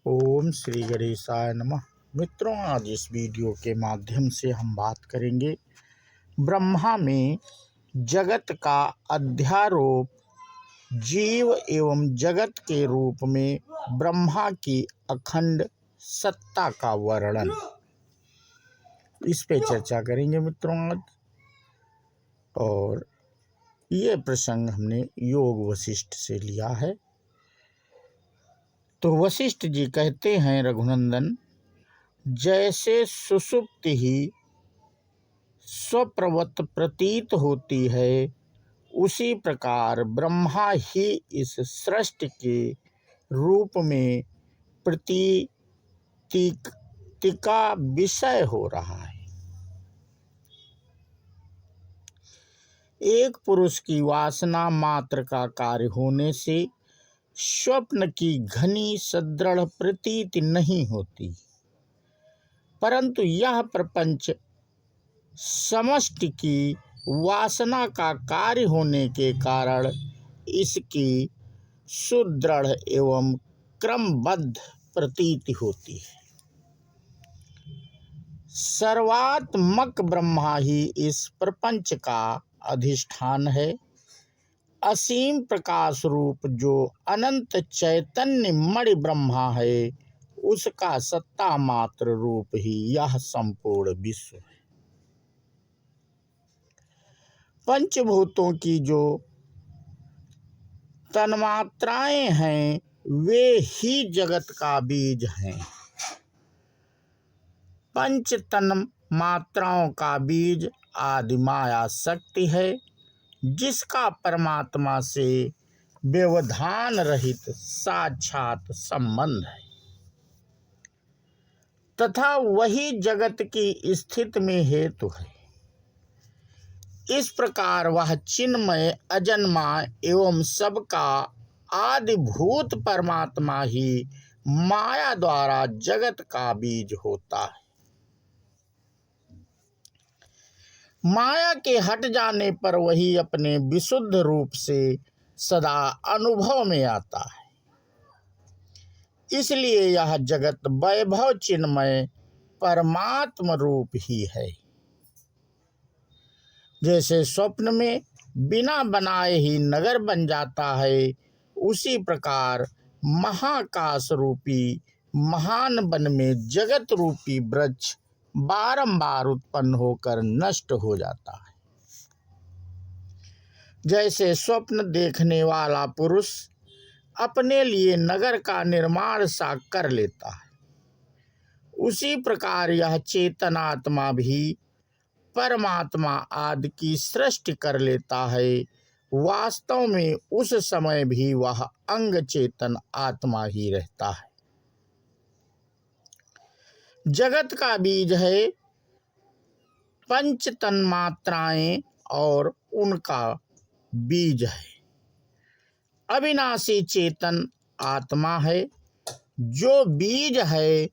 ओम श्री गणेशाय नमः। मित्रों, आज इस वीडियो के माध्यम से हम बात करेंगे ब्रह्मा में जगत का अध्यारोप, जीव एवं जगत के रूप में ब्रह्मा की अखंड सत्ता का वर्णन। इस पे चर्चा करेंगे मित्रों आज। और ये प्रसंग हमने योग वशिष्ठ से लिया है। तो वशिष्ठ जी कहते हैं, रघुनंदन, जैसे सुषुप्ति ही स्वप्रवत प्रतीत होती है, उसी प्रकार ब्रह्मा ही इस सृष्टि के रूप में प्रतीति का विषय हो रहा है। एक पुरुष की वासना मात्र का कार्य होने से स्वप्न की घनी सदृढ़ प्रतीति नहीं होती, परंतु यह प्रपंच समष्टि की वासना का कार्य होने के कारण इसकी सुदृढ़ एवं क्रमबद्ध प्रतीति होती है। सर्वात्मक ब्रह्मा ही इस प्रपंच का अधिष्ठान है। असीम प्रकाश रूप जो अनंत चैतन्य मणि ब्रह्मा है, उसका सत्ता मात्र रूप ही यह संपूर्ण विश्व है। पंचभूतों की जो तन्मात्राएं हैं, वे ही जगत का बीज हैं। पंच तन्मात्राओं का बीज आदि माया शक्ति है, जिसका परमात्मा से व्यवधान रहित साक्षात संबंध है, तथा वही जगत की स्थिति में हेतु है। इस प्रकार वह चिन्मय अजन्मा एवं सबका आदिभूत परमात्मा ही माया द्वारा जगत का बीज होता है। माया के हट जाने पर वही अपने विशुद्ध रूप से सदा अनुभव में आता है। इसलिए यह जगत वैभव चिन्मय परमात्म रूप ही है। जैसे स्वप्न में बिना बनाए ही नगर बन जाता है, उसी प्रकार महाकाश रूपी महान वन में जगत रूपी वृक्ष बारंबार उत्पन्न होकर नष्ट हो जाता है। जैसे स्वप्न देखने वाला पुरुष अपने लिए नगर का निर्माण सा कर लेता है, उसी प्रकार यह चेतनात्मा भी परमात्मा आदि की सृष्टि कर लेता है। वास्तव में उस समय भी वह अंग चेतन आत्मा ही रहता है। जगत का बीज है पंच तन्मात्राएं और उनका बीज है अविनाशी चेतन आत्मा है। जो बीज है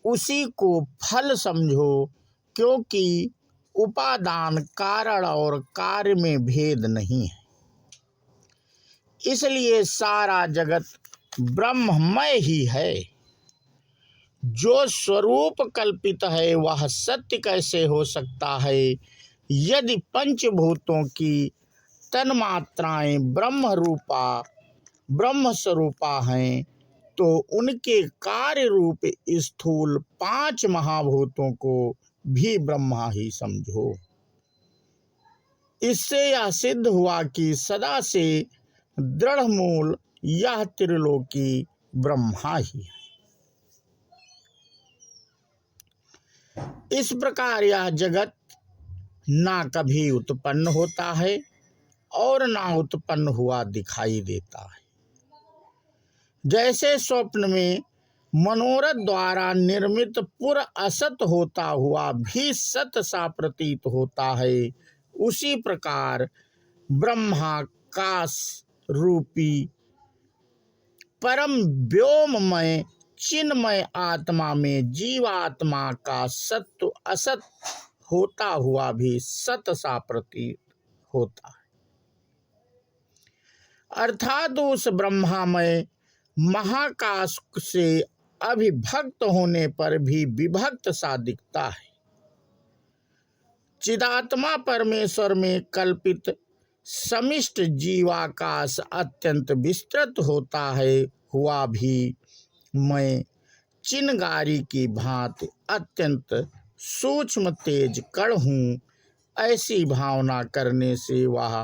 उसी को फल समझो, क्योंकि उपादान कारण और कार्य में भेद नहीं है। इसलिए सारा जगत ब्रह्ममय ही है। जो स्वरूप कल्पित है वह सत्य कैसे हो सकता है? यदि पंचभूतों की तन्मात्राएं ब्रह्म स्वरूपा हैं, तो उनके कार्य रूप स्थूल पांच महाभूतों को भी ब्रह्मा ही समझो। इससे यह सिद्ध हुआ कि सदा से दृढ़ मूल यह त्रिलोकी ब्रह्मा ही है। इस प्रकार यह जगत ना कभी उत्पन्न होता है और ना उत्पन्न हुआ दिखाई देता है। जैसे स्वप्न में मनोरथ द्वारा निर्मित पुर असत होता हुआ भी सत सा प्रतीत होता है, उसी प्रकार ब्रह्माकाश रूपी परम व्योममय चिन्मय आत्मा में जीवात्मा का सत्व असत होता हुआ भी सत सा प्रतीत होता है। अर्थात उस ब्रह्मामय महाकाश से अभिभक्त होने पर भी विभक्त सा दिखता है। चिदात्मा परमेश्वर में कल्पित समिष्ट जीवाकाश अत्यंत विस्तृत होता है, हुआ भी मैं चिनगारी की भांति अत्यंत सूक्ष्म तेज कण हूँ। ऐसी भावना करने से वह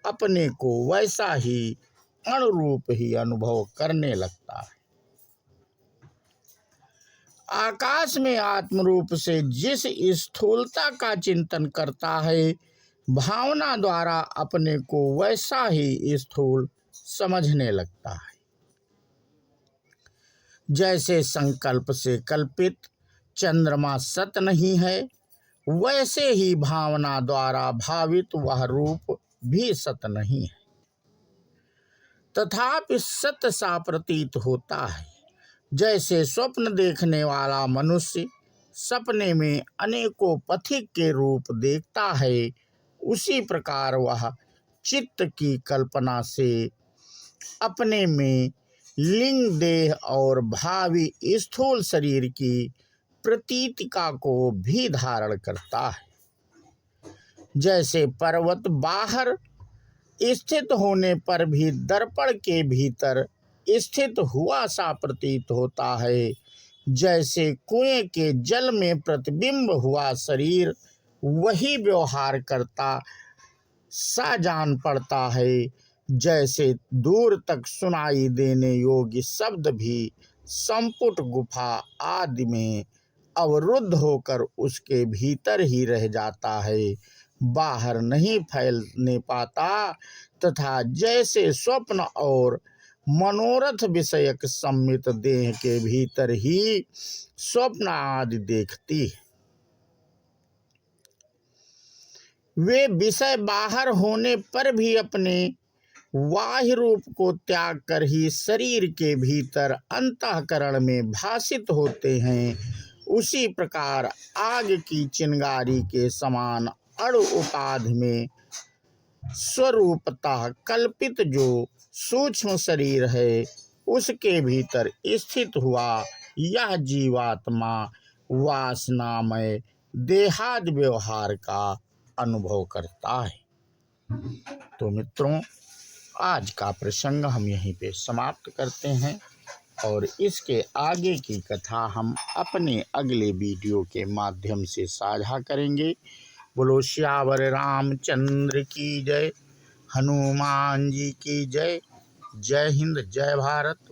अपने को वैसा ही अणुरूप ही अनुभव करने लगता है। आकाश में आत्मरूप से जिस स्थूलता का चिंतन करता है, भावना द्वारा अपने को वैसा ही स्थूल समझने लगता है। जैसे संकल्प से कल्पित चंद्रमा सत नहीं है, वैसे ही भावना द्वारा भावित वह रूप भी सत नहीं है, तथापि सत सा प्रतीत होता है। जैसे स्वप्न देखने वाला मनुष्य सपने में अनेकों पथिक के रूप देखता है, उसी प्रकार वह चित्त की कल्पना से अपने में लिंग देह और भावी स्थूल शरीर की प्रतीतिका को भी धारण करता है। जैसे पर्वत बाहर स्थित होने पर भी दर्पण के भीतर स्थित हुआ सा प्रतीत होता है, जैसे कुएं के जल में प्रतिबिंब हुआ शरीर वही व्यवहार करता सा जान पड़ता है, जैसे दूर तक सुनाई देने योग्य शब्द भी संपुट गुफा आदि में अवरुद्ध होकर उसके भीतर ही रह जाता है, बाहर नहीं फैलने पाता, तथा जैसे स्वप्न और मनोरथ विषयक सम्मित देह के भीतर ही स्वप्न आदि देखती है। वे विषय बाहर होने पर भी अपने बाह्य रूप को त्याग कर ही शरीर के भीतर अंतःकरण में भासित होते हैं। उसी प्रकार आग की चिंगारी के समान अणु उपाधि में स्वरूपतः कल्पित जो सूक्ष्म शरीर है, उसके भीतर स्थित हुआ यह जीवात्मा वासनामय देहादि व्यवहार का अनुभव करता है। तो मित्रों, आज का प्रसंग हम यहीं पे समाप्त करते हैं और इसके आगे की कथा हम अपने अगले वीडियो के माध्यम से साझा करेंगे। बोलो श्यावर रामचंद्र की जय, हनुमान जी की जय। जय हिंद, जय भारत।